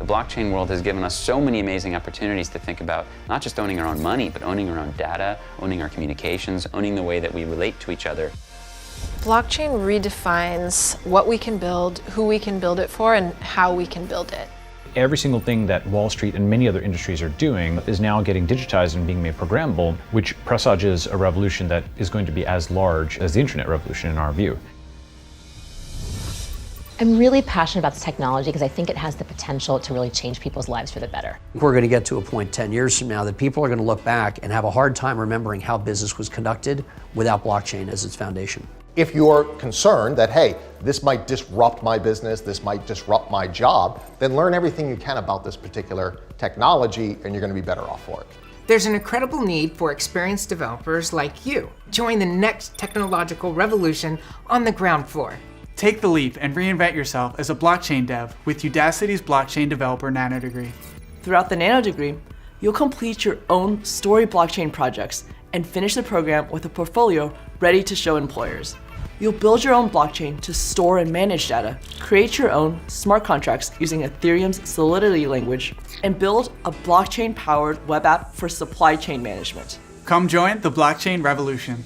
blockchain world has given us so many amazing opportunities to think about not just owning our own money, but owning our own data, owning our communications, owning the way that we relate to each other. Blockchain redefines what we can build, who we can build it for, and how we can build it. Every single thing that Wall Street and many other industries are doing is now getting digitized and being made programmable, which presages a revolution that is going to be as large as the internet revolution in our view. I'm really passionate about this technology because I think it has the potential to really change people's lives for the better. We're going to get to a point 10 years from now that people are going to look back and have a hard time remembering how business was conducted without blockchain as its foundation. If you're concerned that, hey, this might disrupt my business, this might disrupt my job, then learn everything you can about this particular technology and you're going to be better off for it. There's an incredible need for experienced developers like you. Join the next technological revolution on the ground floor. Take the leap and reinvent yourself as a blockchain dev with Udacity's blockchain developer Nanodegree. Throughout the Nanodegree, you'll complete your own story blockchain projects and finish the program with a portfolio ready to show employers. You'll build your own blockchain to store and manage data, create your own smart contracts using Ethereum's Solidity language, and build a blockchain-powered web app for supply chain management. Come join the blockchain revolution.